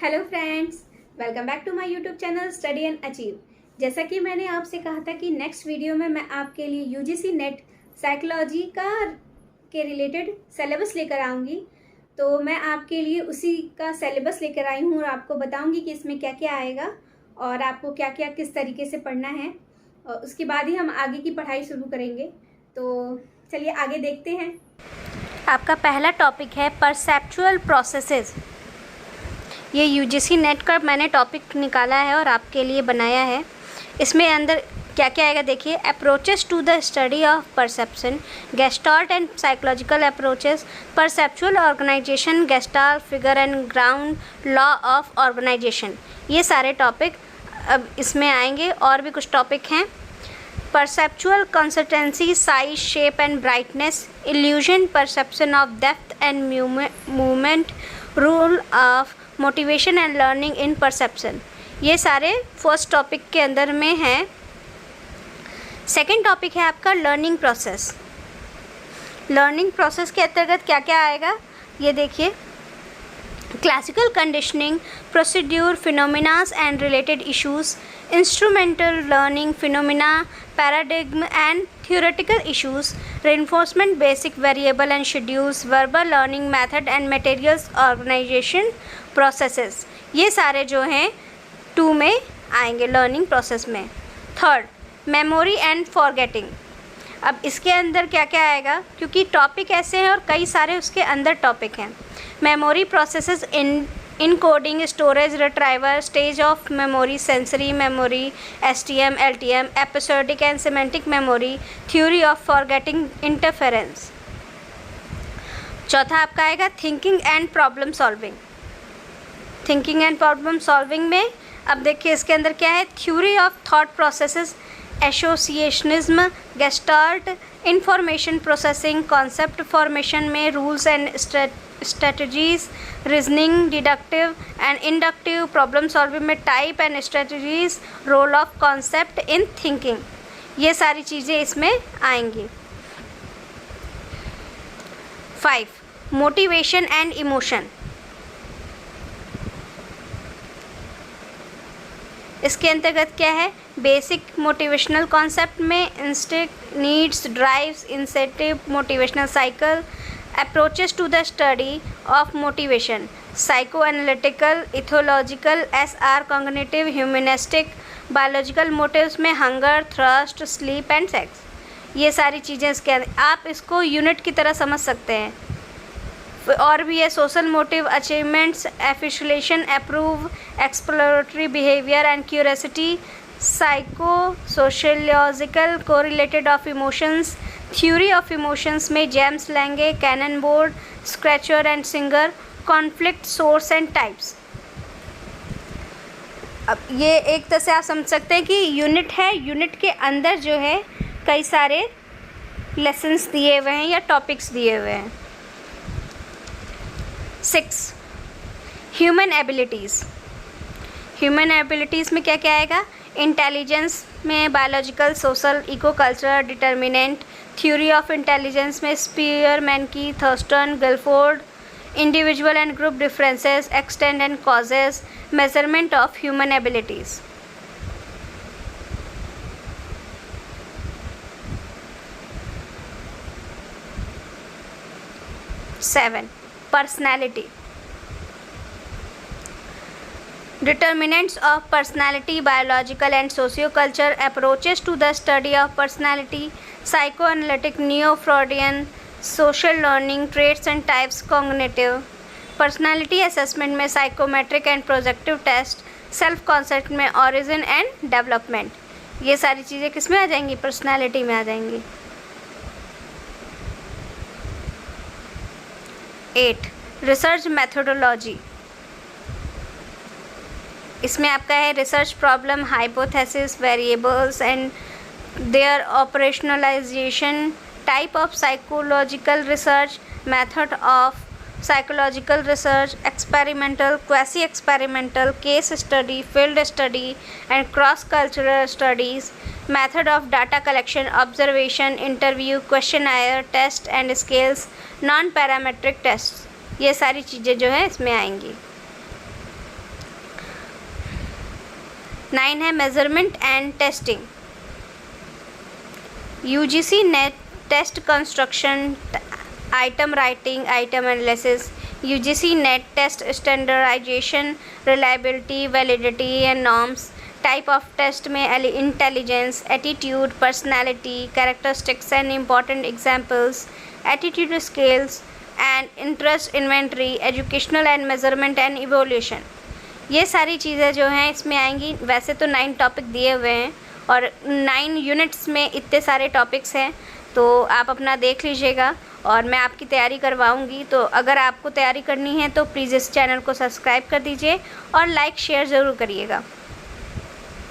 Hello friends, welcome back to my YouTube channel study and achieve. जैसा कि मैंने आपसे कहा था कि नेक्स्ट वीडियो में मैं आपके लिए यूजीसी नेट साइकोलॉजी के रिलेटेड सिलेबस लेकर आऊँगी। तो मैं आपके लिए उसी का सिलेबस लेकर आई हूँ और आपको बताऊँगी कि इसमें क्या क्या आएगा और आपको क्या क्या किस तरीके से पढ़ना है, और उसके बाद ही हम आगे की पढ़ाई शुरू करेंगे। तो चलिए आगे देखते हैं। आपका पहला टॉपिक है परसेप्चुअल प्रोसेसेस। ये यूजीसी नेट का मैंने टॉपिक निकाला है और आपके लिए बनाया है। इसमें अंदर क्या क्या आएगा देखिए। Approaches to the study of perception, gestalt and psychological approaches, perceptual organisation, gestalt, figure and ground law of organisation. ये सारे टॉपिक अब इसमें आएंगे। और भी कुछ टॉपिक हैं। Perceptual consistency, size, shape and brightness, illusion, perception of depth and movement, rule of motivation and learning in perception. ये सारे फर्स्ट टॉपिक के अंदर में हैं। सेकंड टॉपिक है आपका लर्निंग प्रोसेस। लर्निंग प्रोसेस के अंतर्गत क्या क्या आएगा ये देखिए। Classical conditioning, procedure, phenomenas and related issues, instrumental learning phenomena, paradigm and theoretical issues, reinforcement, basic variable and schedules, verbal learning method and materials organization processes। ये सारे जो हैं 2 में आएंगे लर्निंग प्रोसेस में। Third, memory and forgetting. अब इसके अंदर क्या क्या आएगा, क्योंकि टॉपिक ऐसे हैं और कई सारे उसके अंदर टॉपिक हैं। Memory processes, encoding, storage, retriever, stage of memory, sensory memory, STM, LTM, episodic and semantic memory, theory of forgetting interference. चौथा आपका आएगा thinking and problem solving. Thinking and problem solving में अब देखिए इसके अंदर क्या है। Theory of thought processes, associationism, gestalt, information processing, concept formation में rules and strategies, reasoning, deductive and inductive, problem solving में type and strategies, role of concept in thinking. ये सारी चीज़ें इसमें आएंगी। 5, मोटिवेशन एंड इमोशन। इसके अंतर्गत क्या है। बेसिक मोटिवेशनल कॉन्सेप्ट में instinct, needs, drives, incentive, motivational cycle, approaches to the study of motivation, psycho analytical, ethological, SR, cognitive, humanistic, biological motives में hunger, thirst, sleep and sex. ये सारी चीज़ें इसके अंदर आप इसको यूनिट की तरह समझ सकते हैं। और भी है social motive, achievements, affiliation, approve, exploratory behaviour and curiosity, psycho sociological correlated of emotions, theory of emotions में James Lange, Cannon Bard, Schachter and Singer, conflict, source and types. अब ये एक तरह से आप समझ सकते हैं कि यूनिट है। यूनिट के अंदर जो है कई सारे लेसन्स दिए हुए हैं या टॉपिक्स दिए हुए हैं। 6, ह्यूमन एबिलिटीज़। ह्यूमन एबिलिटीज़ में क्या क्या आएगा। इंटेलिजेंस में biological, social, eco cultural determinant, theory of intelligence में स्पीयरमैन की, Thurstone, Guilford, individual and group differences, extent and causes, measurement of human abilities. 7, personality. Determinants of personality, biological and sociocultural, approaches to the study of personality, psychoanalytic, neo-Freudian, social learning, traits and types, cognitive, personality assessment में psychometric and projective test, self concept में origin and development। ये सारी चीज़ें किस में आ जाएंगी, personality में आ जाएंगी। 8, रिसर्च मैथोडोलॉजी। इसमें आपका है research problem, hypothesis, variables and their operationalisation, type of psychological research, method of psychological research, experimental, quasi experimental, case study, field study and cross cultural studies, method of data collection, observation, interview, questionnaire, test and scales, non parametric test. ये सारी चीज़ें जो है इसमें आएंगी। 9 है measurement and testing, UGC NET test construction, item writing, item analysis, UGC NET test standardisation, reliability, validity and norms, type of test में intelligence, attitude, personality, characteristics and important examples, attitude scales and interest inventory, educational and measurement and evolution. ये सारी चीज़ें जो हैं इसमें आएंगी। वैसे तो 9 टॉपिक दिए हुए हैं और 9 यूनिट्स में इतने सारे टॉपिक्स हैं, तो आप अपना देख लीजिएगा और मैं आपकी तैयारी करवाऊंगी। तो अगर आपको तैयारी करनी है तो प्लीज़ इस चैनल को सब्सक्राइब कर दीजिए और लाइक शेयर ज़रूर करिएगा।